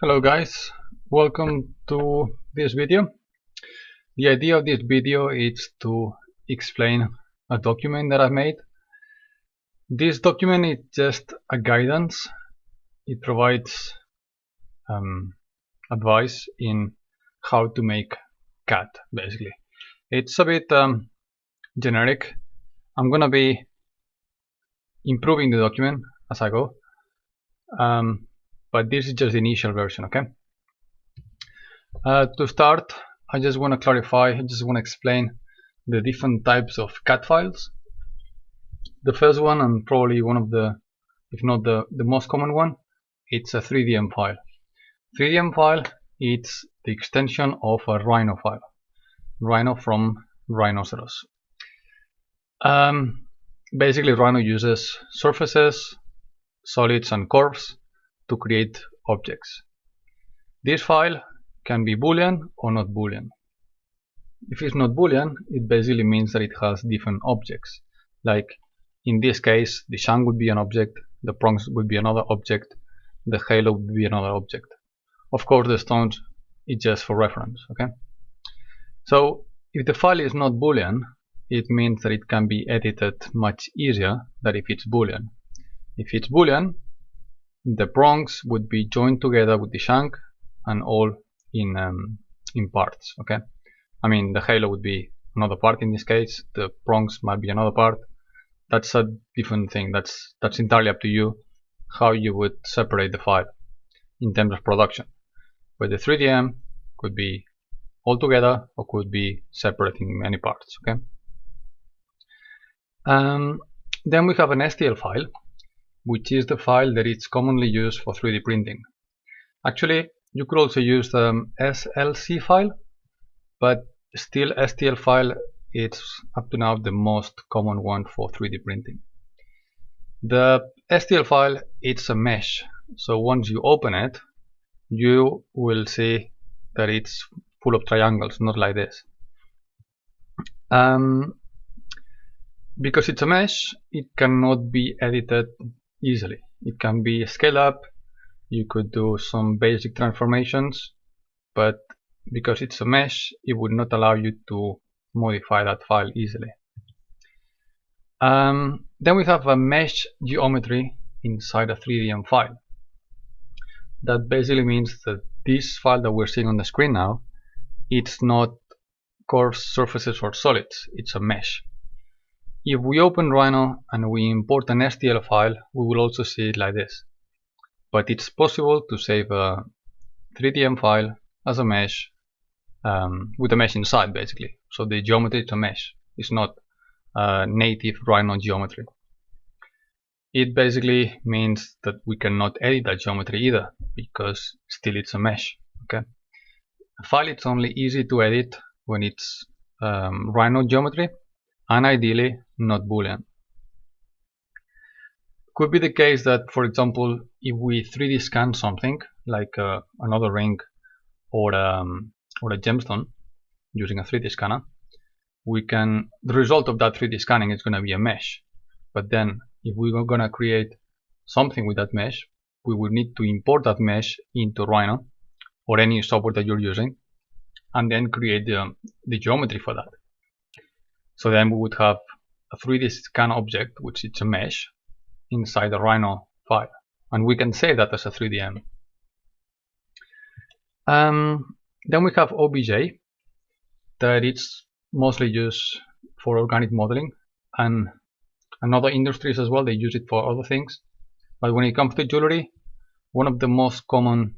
Hello guys, welcome to this video. The idea of this video is to explain a document that I've made. This document is just a guidance. It provides advice in how to make CAD, basically. It's a bit generic. I'm gonna be improving the document as I go, but this is just the initial version, okay? To start, I just want to clarify, I just want to explain the different types of CAD files. The first one, and probably one of the, if not the most common one, it's a 3DM file. 3DM file, it's the extension of a Rhino file. Rhino from Rhinoceros. Basically, Rhino uses surfaces, solids and curves to create objects. This file can be Boolean or not Boolean. If it's not Boolean, it basically means that it has different objects. Like in this case, the shank would be an object, the prongs would be another object, the halo would be another object. Of course, the stones is just for reference, okay? So if the file is not Boolean, it means that it can be edited much easier than if it's Boolean. If it's Boolean, the prongs would be joined together with the shank and all in parts, okay? I mean, the halo would be another part in this case, the prongs might be another part. That's a different thing. That's entirely up to you how you would separate the file in terms of production. But the 3DM could be all together or could be separate in many parts, okay? Then we have an STL file, which is the file that is commonly used for 3D printing. Actually, you could also use the SLC file, but still STL file is up to now the most common one for 3D printing. The STL file, it's a mesh, so once you open it, you will see that it's full of triangles, not like this. Because it's a mesh, it cannot be edited easily. It can be scaled up, you could do some basic transformations, but because it's a mesh, it would not allow you to modify that file easily. Then we have a mesh geometry inside a 3DM file. That basically means that this file that we're seeing on the screen now, it's not curves, surfaces or solids, it's a mesh. If we open Rhino and we import an STL file, we will also see it like this. But it's possible to save a 3DM file as a mesh with a mesh inside, basically. So the geometry is a mesh. It's not native Rhino geometry. It basically means that we cannot edit that geometry either, because still it's a mesh. Okay. A file it's only easy to edit when it's Rhino geometry, and ideally not Boolean. Could be the case that, for example, if we 3D scan something like another ring or a gemstone using a 3D scanner, the result of that 3D scanning is going to be a mesh. But then if we are going to create something with that mesh, we would need to import that mesh into Rhino or any software that you're using, and then create the geometry for that. So then we would have a 3D scan object, which is a mesh, inside the Rhino file, and we can save that as a 3DM. Then we have OBJ, that it's mostly used for organic modeling, and other industries as well, they use it for other things. But when it comes to jewelry, one of the most common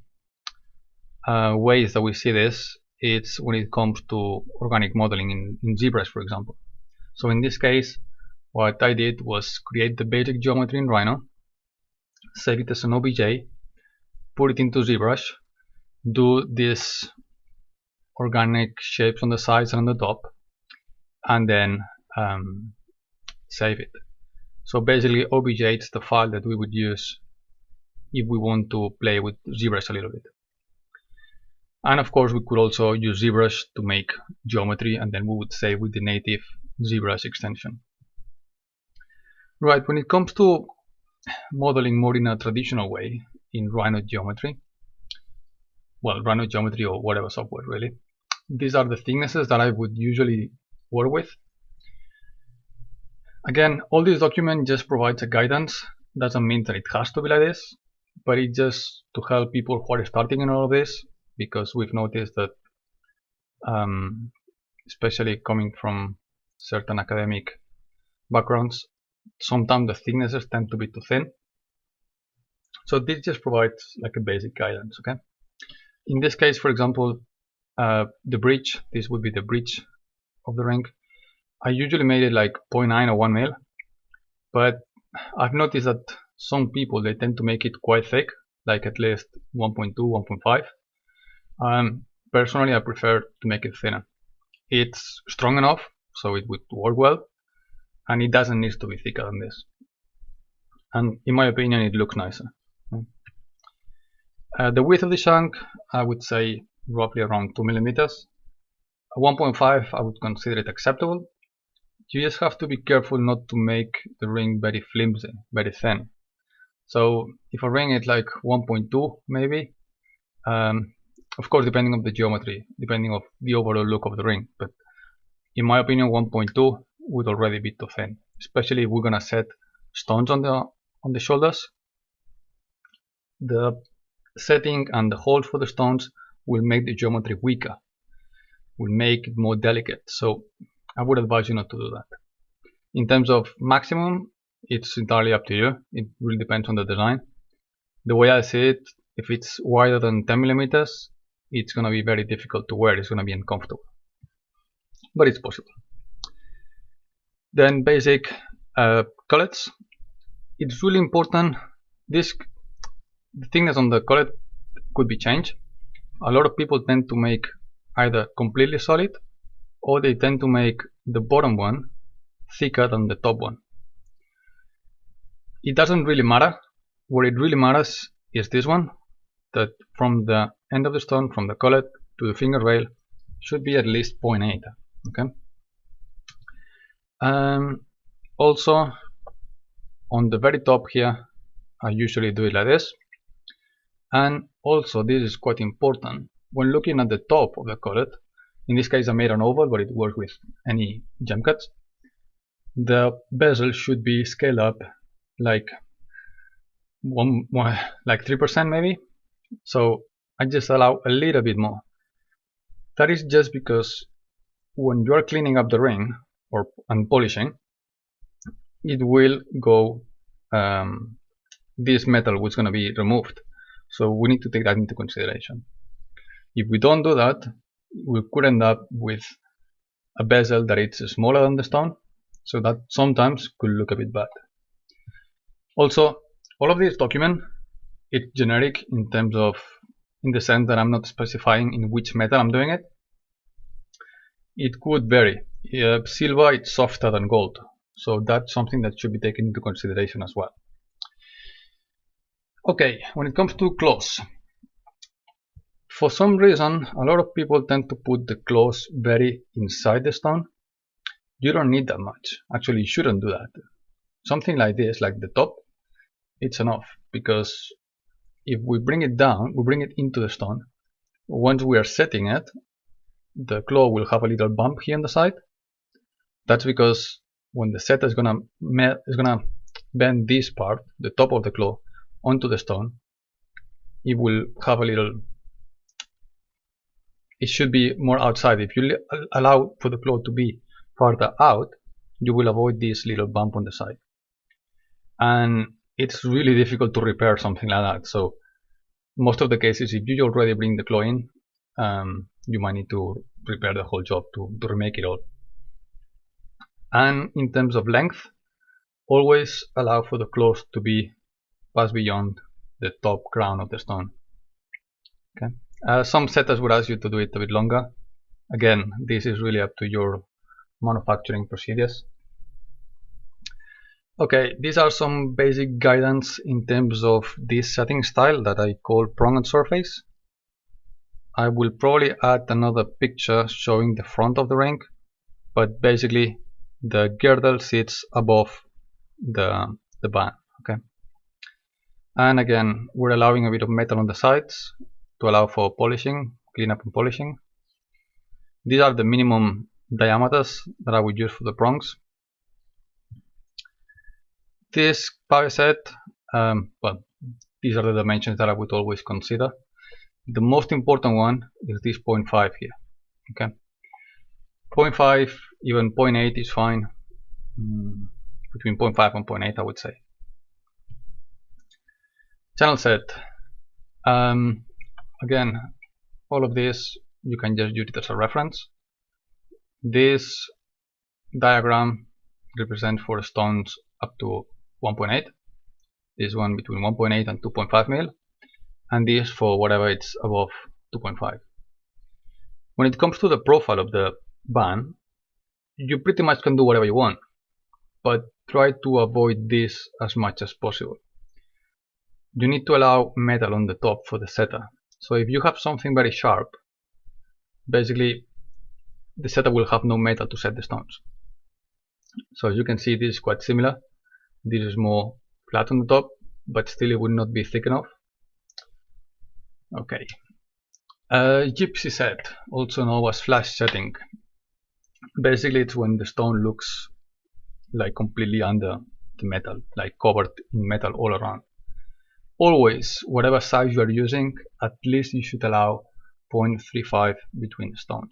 ways that we see this is when it comes to organic modeling in ZBrush, for example. So in this case, what I did was create the basic geometry in Rhino, save it as an OBJ, put it into ZBrush, do these organic shapes on the sides and on the top, and then save it. So basically OBJ is the file that we would use if we want to play with ZBrush a little bit. And of course we could also use ZBrush to make geometry, and then we would save with the native ZBrush extension. Right, when it comes to modeling more in a traditional way in Rhino geometry, well, Rhino Geometry or whatever software really. These are the thicknesses that I would usually work with. Again, all this document just provides a guidance. Doesn't mean that it has to be like this, but it's just to help people who are starting in all of this, because we've noticed that especially coming from certain academic backgrounds, sometimes the thicknesses tend to be too thin. So this just provides like a basic guidance, okay? In this case, for example, the bridge, this would be the bridge of the ring. I usually made it like 0.9 or 1 mil, but I've noticed that some people, they tend to make it quite thick, like at least 1.2, 1.5. Personally, I prefer to make it thinner. It's strong enough, so it would work well, and it doesn't need to be thicker than this. And in my opinion, it looks nicer. The width of the shank, I would say roughly around 2 millimeters. 1.5, I would consider it acceptable. You just have to be careful not to make the ring very flimsy, very thin. So if a ring is like 1.2 maybe, of course depending on the geometry, depending on the overall look of the ring, but in my opinion 1.2 would already be too thin, especially if we're gonna set stones on the shoulders. The setting and the hold for the stones will make the geometry weaker, will make it more delicate, so I would advise you not to do that. In terms of maximum, it's entirely up to you. It really depends on the design. The way I see it, if it's wider than 10 millimeters, it's going to be very difficult to wear. It's going to be uncomfortable, but it's possible. Then basic collets. It's really important. The thickness on the collet could be changed. A lot of people tend to make either completely solid, or they tend to make the bottom one thicker than the top one. It doesn't really matter. What it really matters is this one, that from the end of the stone, from the collet to the finger rail, should be at least 0.8. Okay. Also, on the very top here, I usually do it like this. And also, this is quite important. When looking at the top of the collet, in this case I made an oval, but it works with any gem cuts. The bezel should be scaled up like 3% maybe. So I just allow a little bit more. That is just because when you are cleaning up the ring and polishing, it will go, this metal was going to be removed. So we need to take that into consideration. If we don't do that, we could end up with a bezel that is smaller than the stone, so that sometimes could look a bit bad. Also, all of this document, it's generic in the sense that I'm not specifying in which metal I'm doing it. It could vary. Silver is softer than gold, so that's something that should be taken into consideration as well. Okay, when it comes to claws, for some reason a lot of people tend to put the claws very inside the stone. You don't need that much. Actually, you shouldn't do that. Something like this, like the top, it's enough, because if we bring it down, we bring it into the stone, once we are setting it, the claw will have a little bump here on the side. That's because when the setter is gonna bend this part, the top of the claw, onto the stone, it will have a little, it should be more outside. If you allow for the claw to be farther out, you will avoid this little bump on the side. And it's really difficult to repair something like that. So most of the cases, if you already bring the claw in, you might need to repair the whole job to remake it all. And in terms of length, always allow for the claws to be pass beyond the top crown of the stone. Okay. Some setters would ask you to do it a bit longer. Again, this is really up to your manufacturing procedures. Okay, these are some basic guidance in terms of this setting style that I call prong and surface. I will probably add another picture showing the front of the ring, but basically the girdle sits above the band. Okay. And again, we're allowing a bit of metal on the sides to allow for polishing, cleanup and polishing. These are the minimum diameters that I would use for the prongs. This power set, well, these are the dimensions that I would always consider. The most important one is this 0.5 here. Okay, 0.5, even 0.8 is fine. Between 0.5 and 0.8, I would say. Channel set. Again, all of this you can just use it as a reference. This diagram represents for stones up to 1.8. This one between 1.8 and 2.5 mil, and this for whatever it's above 2.5. When it comes to the profile of the band, you pretty much can do whatever you want, but try to avoid this as much as possible. You need to allow metal on the top for the setter. So if you have something very sharp, basically the setter will have no metal to set the stones. So as you can see, this is quite similar. This is more flat on the top, but still it would not be thick enough. Okay. Gypsy set, also known as flash setting. Basically it's when the stone looks like completely under the metal, like covered in metal all around. Always, whatever size you are using, at least you should allow 0.35 between the stones.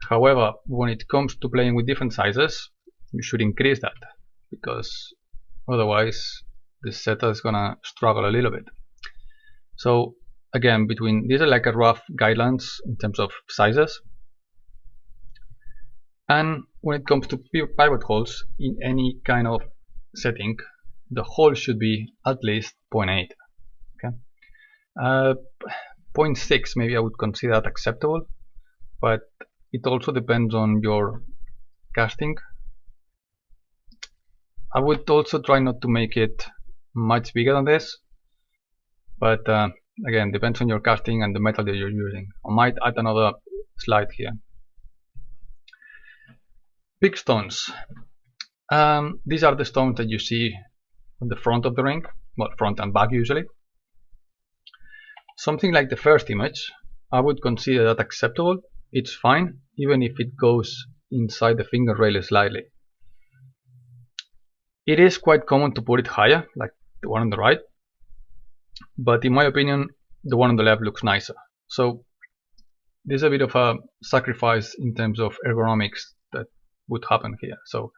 However, when it comes to playing with different sizes, you should increase that, because otherwise the setter is gonna struggle a little bit. So again, these are like a rough guidelines in terms of sizes. And when it comes to pivot holes in any kind of setting, the hole should be at least 0.8. Okay, 0.6 maybe I would consider that acceptable, but it also depends on your casting. I would also try not to make it much bigger than this, but again, depends on your casting and the metal that you're using. I might add another slide here. Big stones. These are the stones that you see on the front of the ring, well, front and back usually. Something like the first image, I would consider that acceptable. It's fine, even if it goes inside the finger rail slightly. It is quite common to put it higher, like the one on the right, but in my opinion, the one on the left looks nicer. So there's a bit of a sacrifice in terms of ergonomics that would happen here. So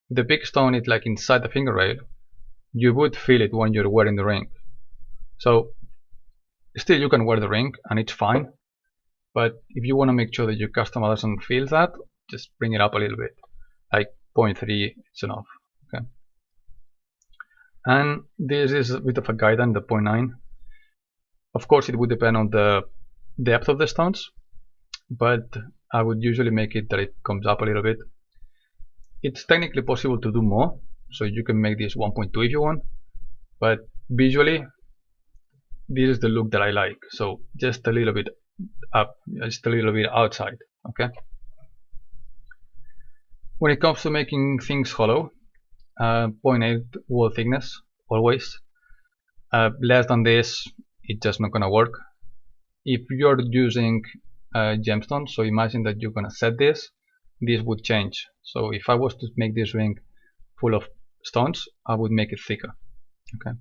the big stone is like inside the finger rail. You would feel it when you're wearing the ring. So still you can wear the ring and it's fine, but if you want to make sure that your customer doesn't feel that, just bring it up a little bit, like 0.3 it's enough. Okay. And this is a bit of a guideline, the 0.9. Of course it would depend on the depth of the stones, but I would usually make it that it comes up a little bit. It's technically possible to do more, so you can make this 1.2 if you want, but visually this is the look that I like, so just a little bit up, just a little bit outside. Okay. When it comes to making things hollow, 0.8 wall thickness always. Less than this, it's just not gonna work. If you're using gemstones, so imagine that you're gonna set this would change. So if I was to make this ring full of stones, I would make it thicker. Okay,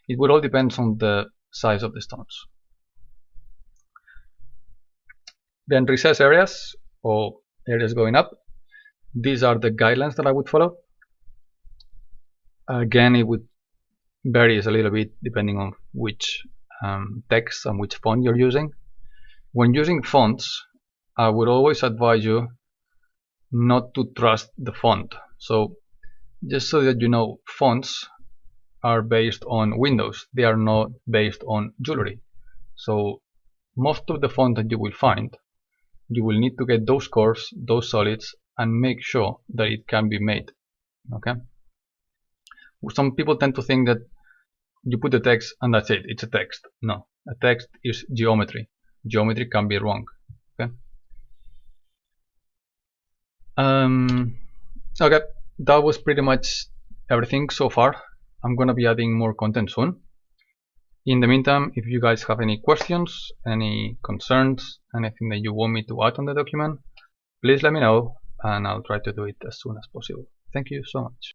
it would all depend on the size of the stones. Then recess areas, or areas going up. These are the guidelines that I would follow. Again, it would varies a little bit depending on which text and which font you're using. When using fonts, I would always advise you not to trust the font. So just so that you know, fonts are based on Windows, they are not based on Jewellery. So most of the font that you will find, you will need to get those curves, those solids, and make sure that it can be made. Okay. Some people tend to think that you put the text and that's it, it's a text. No, a text is geometry. Geometry can be wrong. Okay. Okay, that was pretty much everything so far. I'm gonna be adding more content soon. In the meantime, if you guys have any questions, any concerns, anything that you want me to add on the document, please let me know and I'll try to do it as soon as possible. Thank you so much.